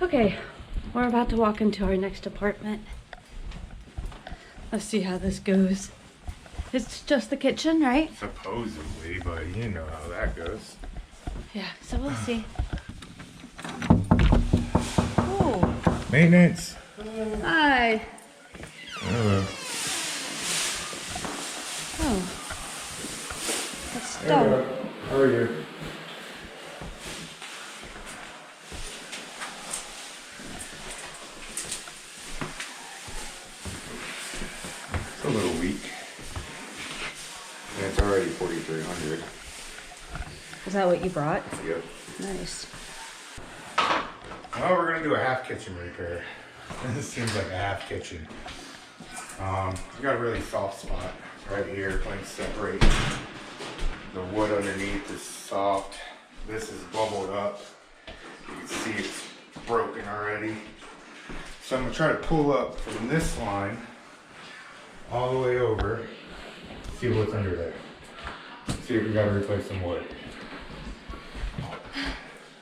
Okay, we're about to walk into our next apartment. Let's see how this goes. It's just the kitchen, right? Supposedly, but you know how that goes. Yeah, so we'll see. Oh. Maintenance. Hi. Hello. Oh. That's stuff. How are you? It's a little weak. And it's already 4,300. Is that what you brought? Yep. Nice. Well, we're gonna do a half kitchen repair. This seems like a half kitchen. We got a really soft spot right here. Planks separate. The wood underneath is soft. This is bubbled up. You can see it's broken already. So I'm gonna try to pull up from this line all the way over. See what's under there. See if we gotta replace some wood.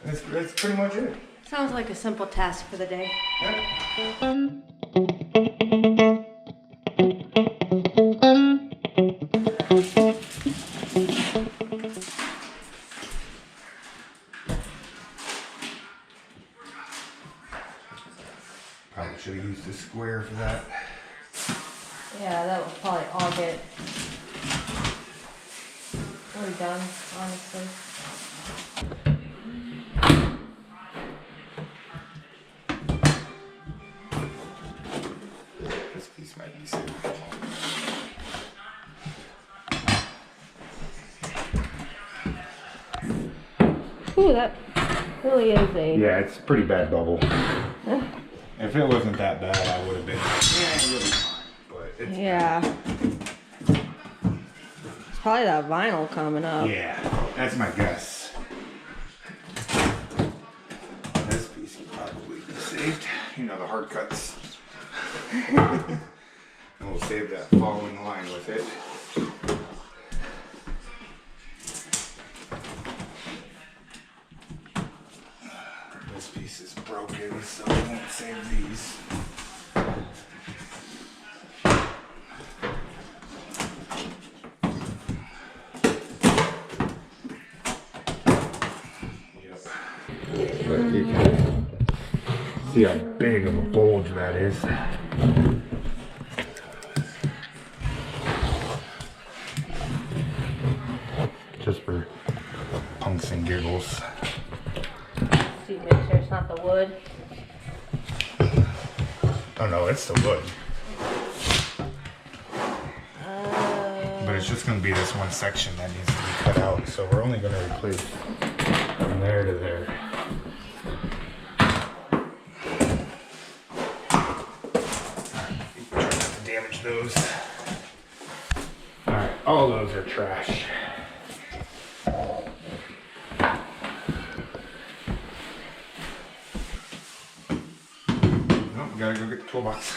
That's pretty much it. Sounds like a simple task for the day. Yeah. Probably should have used a square for that. Yeah, that will probably all get redone, honestly. This piece might be saved. Ooh, that really is a... Yeah, it's a pretty bad bubble. If it wasn't that bad, I would have been really fine. But it's Yeah. It's probably that vinyl coming up. yeah, that's my guess. This piece can probably be saved. You know, the hard cuts. And we'll save that following line with it. This piece is broken, so we won't save these. But you can see how big of a bulge that is. Just for punks and giggles. See, make sure it's not the wood. Oh no, it's the wood. But it's just going to be this one section that needs to be cut out. So we're only going to replace from there to there. Try not to damage those. Alright, all those are trash. Nope, gotta go get the toolbox.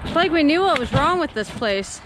It's like we knew what was wrong with this place.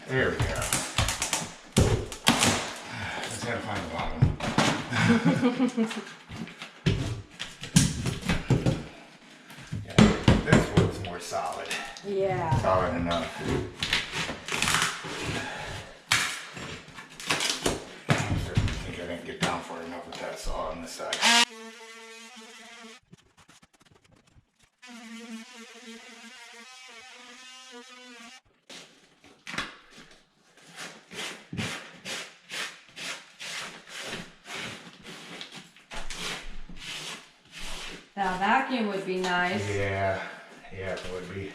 There we go. Just gotta find the bottom. Yeah, this one's more solid. Yeah. Solid enough. I think I didn't get down far enough with that saw on this side. That vacuum would be nice. Yeah, it would be.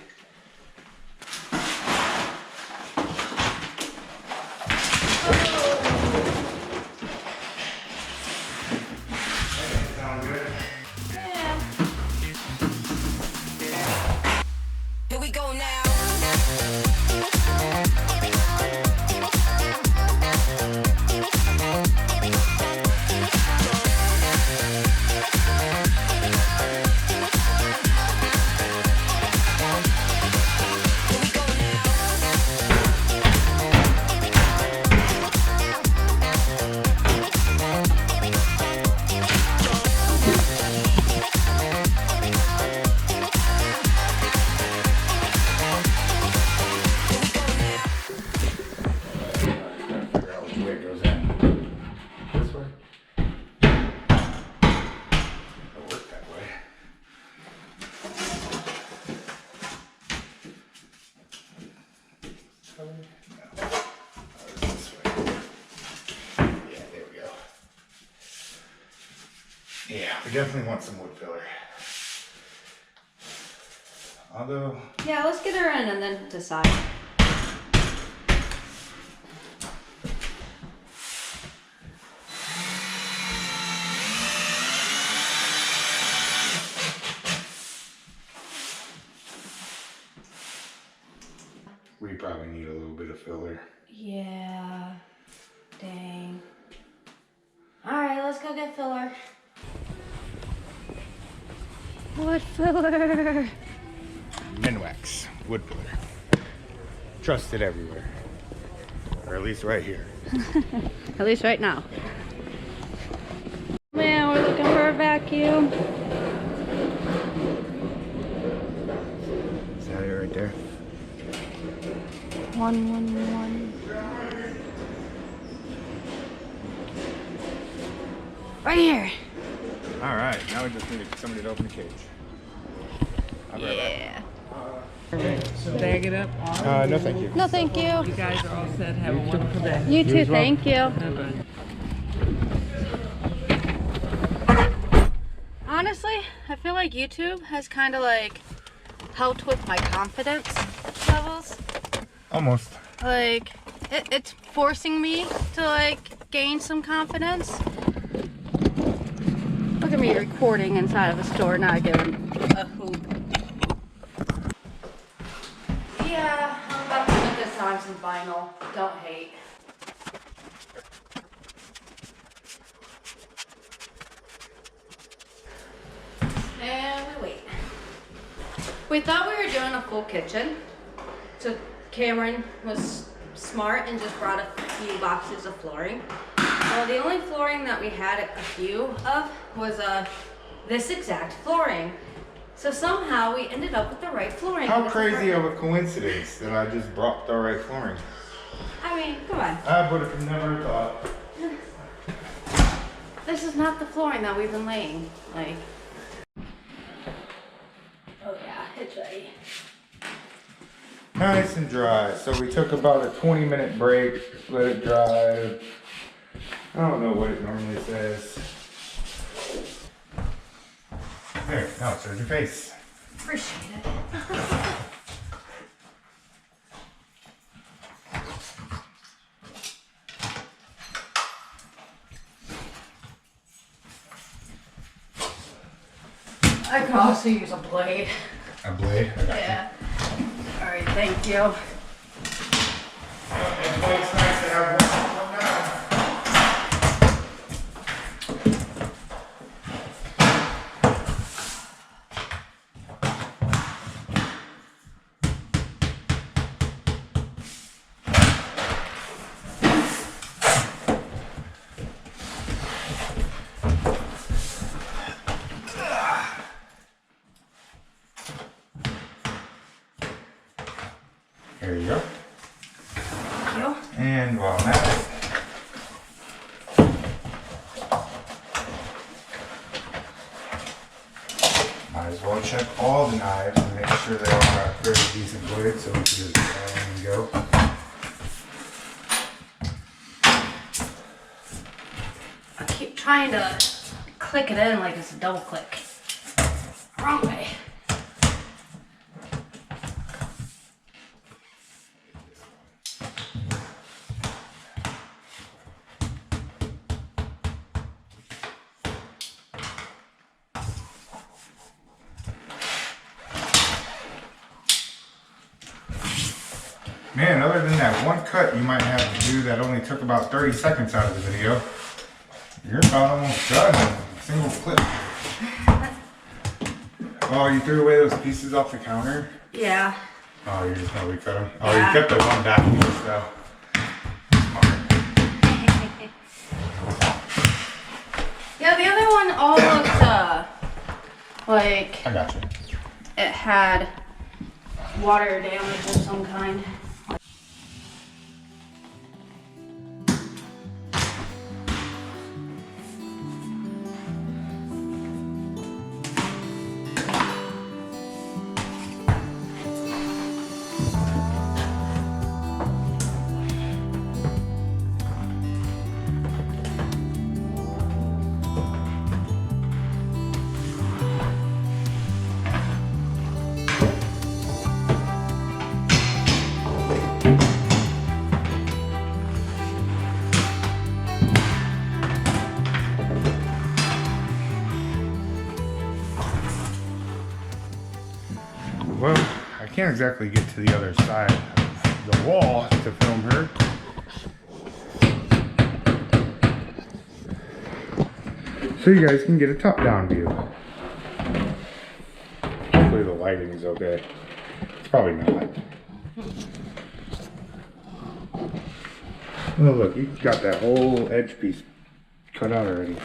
Sound good? Yeah. Here we go now. Figure out which way it goes in. This way? It'll work that way. No. This way. Yeah, there we go. Yeah, we definitely want some wood filler. Although, Yeah, let's get her in and then decide. we probably need a little bit of filler. Yeah. Dang. Alright, let's go get filler. Wood filler. Minwax wood filler. Trusted everywhere. Or at least right here. At least right now. Man, we're looking for a vacuum. Is that it right there? 111. Right here. Alright, now we just need somebody to open the cage. I'll be right Yeah. Bag it up. back. No thank you. No, thank you. You guys are all set. Have a wonderful day. You too, as well. thank you. Bye-bye. Honestly, I feel like YouTube has kind of like helped with my confidence levels. Almost. Like, it's forcing me to like gain some confidence. Look at me recording inside of a store, not giving a hoot. Yeah, I'm about to put this on some vinyl. Don't hate. And we wait. We thought we were doing a full kitchen, so Cameron was smart and just brought a few boxes of flooring. Well, the only flooring that we had a few of was this exact flooring. So somehow we ended up with the right flooring. in How this crazy of apartment. a coincidence that I just brought the right flooring. I mean, come on. I would have never thought. This is not the flooring that we've been laying. Like, oh yeah, it's ready. Nice and dry. So we took about a 20-minute break, let it dry. I don't know what it normally says. There, now it's on your face. Appreciate it. I could also use a blade. A blade? I got you. Yeah. All right, thank you. It's always nice to have one down. There you go. Thank you. And while I'm at it, might as well check all the knives and make sure they all got very decent blades so we can just go and go. I keep trying to click it in like it's a double click. Wrong way. Man, other than that one cut you might have to do that only took about 30 seconds out of the video, you're about almost done in a single clip. Oh, you threw away those pieces off the counter? Yeah. Oh, you're just gonna recut them? Oh, Yeah. you kept the one back piece though. Yeah, the other one all looked like I got you. it had water damage of some kind. Well, I can't exactly get to the other side of the wall to film her. So you guys can get a top-down view. Hopefully the lighting is okay. It's probably not. Oh look, you got that whole edge piece cut out already.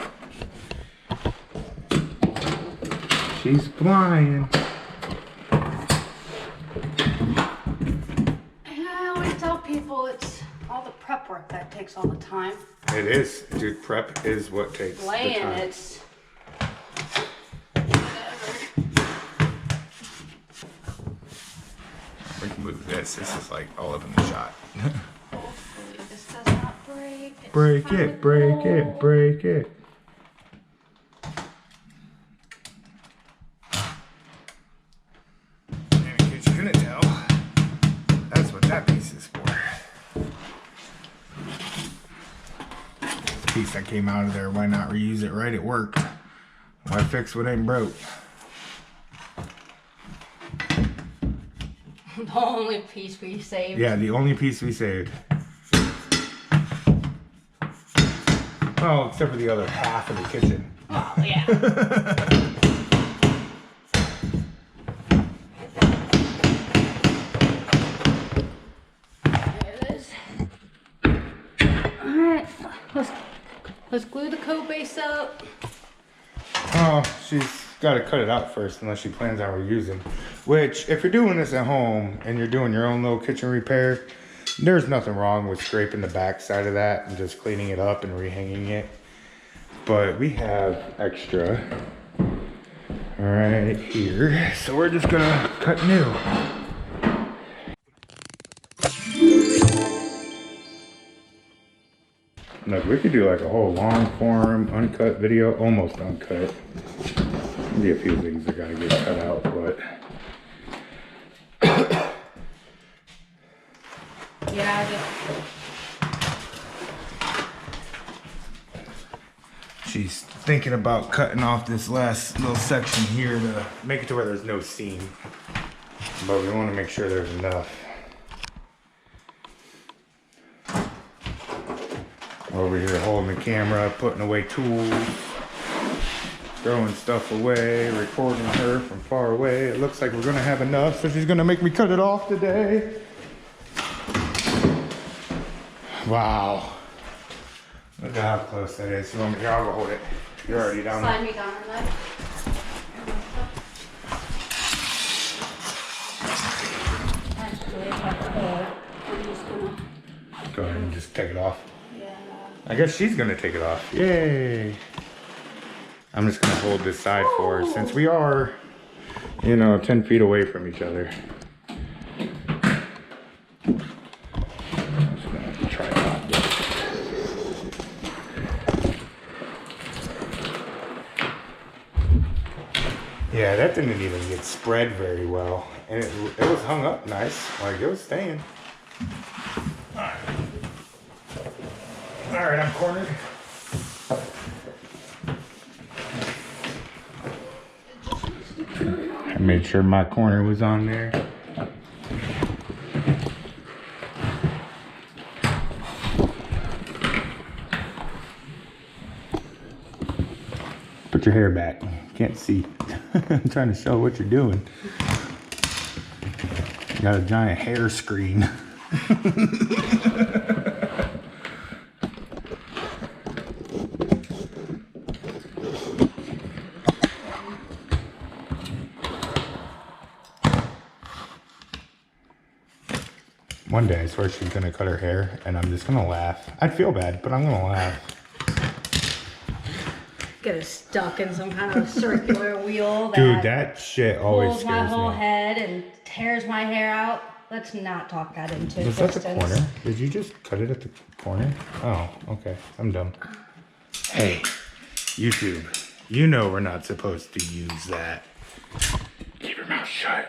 She's flying. I always tell people it's all the prep work that takes all the time. It is, dude. Prep is what takes Laying, the time. it's We can move this. This is like all up in the shot. hopefully this does not break. It's Break finally it, break cold. it, break it. And in case you couldn't tell, that's what that piece is for. Piece that came out of there, why not reuse it right? It worked. Why fix what ain't broke? The only piece we saved. Yeah, the only piece we saved. Well, except for the other half of the kitchen. Oh, yeah. There it is. Alright, let's glue the covebase up. Oh, she's got to cut it out first unless she plans on reusing. Which, if you're doing this at home and you're doing your own little kitchen repair, there's nothing wrong with scraping the back side of that and just cleaning it up and rehanging it. But we have extra right here, so we're just gonna cut new. Look, we could do like a whole long form, uncut video, almost uncut. Maybe a few things that gotta get cut out, but Yeah, she's thinking about cutting off this last little section here to make it to where there's no seam. But we want to make sure there's enough. Over here holding the camera, putting away tools, throwing stuff away, recording her from far away. It looks like we're gonna have enough, so she's gonna make me cut it off today. Wow. Look at how close that is. You want me here? I'll go hold it. You're already down there. slide me down on that. Actually, if I could, I'm just gonna. Go ahead and just take it off. Yeah. I guess she's gonna take it off. Yay! I'm just gonna hold this side for her since we are, 10 feet away from each other. I'm just gonna try it out. Yeah, that didn't even get spread very well. And it was hung up nice, like it was staying. Alright, I'm cornered. I made sure my corner was on there. Put your hair back. Can't see. I'm trying to show what you're doing. You got a giant hair screen. One day I swear she's gonna cut her hair and I'm just gonna laugh. I'd feel bad, but I'm gonna laugh. Get it stuck in some kind of circular wheel that, Dude, that shit always pulls my scares whole me. head and tears my hair out. Let's not talk that into Was that the existence. corner? Did you just cut it at the corner? Oh, okay. I'm dumb. Hey, YouTube, you know we're not supposed to use that. Keep your mouth shut.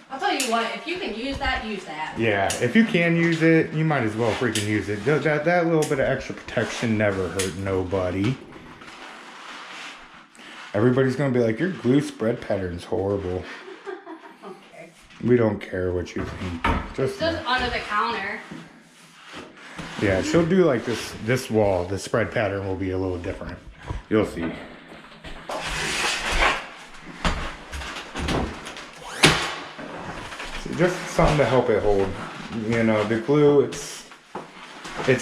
I'll tell you what, if you can use that, use that. Yeah, if you can use it, you might as well freaking use it. That little bit of extra protection never hurt nobody. Everybody's gonna be like, your glue spread pattern's horrible. Okay. We don't care what you think. It's just under the counter. Yeah, she'll do like this wall. The spread pattern will be a little different. You'll see. So just something to help it hold. You know, the glue, it's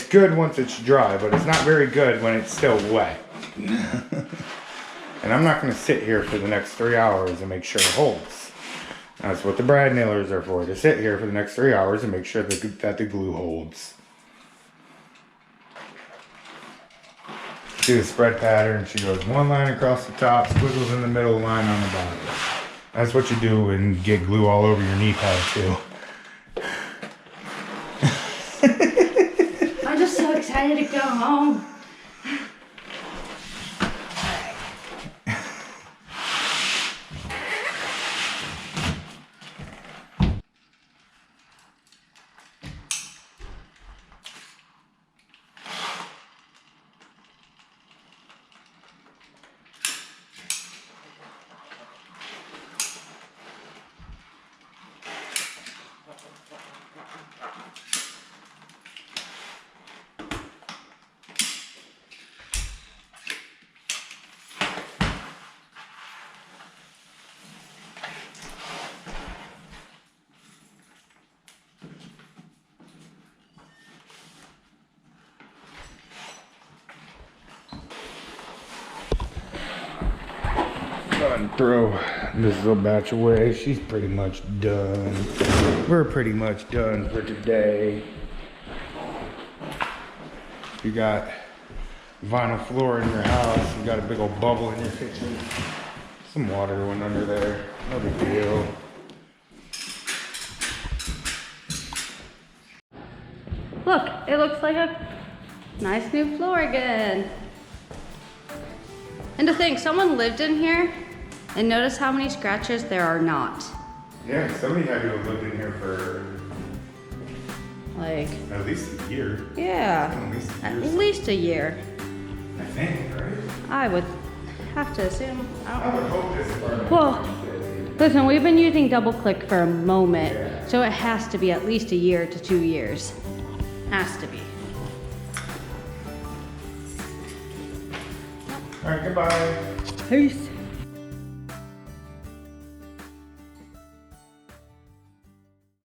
good once it's dry, but it's not very good when it's still wet. And I'm not going to sit here for the next 3 hours and make sure it holds. That's what the brad nailers are for, to sit here for the next 3 hours and make sure that the glue holds. See the spread pattern, she goes one line across the top, squiggles in the middle, line on the bottom. That's what you do and get glue all over your knee pad too. I'm just so excited to go home. And throw this little batch away. She's pretty much done. We're pretty much done for today. You got vinyl floor in your house. You got a big old bubble in your kitchen. Some water went under there. No big deal. Look, it looks like a nice new floor again. And to think, someone lived in here and notice how many scratches there are not. Yeah, somebody had to have lived in here for Like, at least a year. yeah, At least a year. at least a year. I think, right? I would have to assume. I I would hope this apartment. Well, listen, we've been using DoubleClick for a moment, so it has to be at least a year to 2 years. Has to be. All right, goodbye. Peace.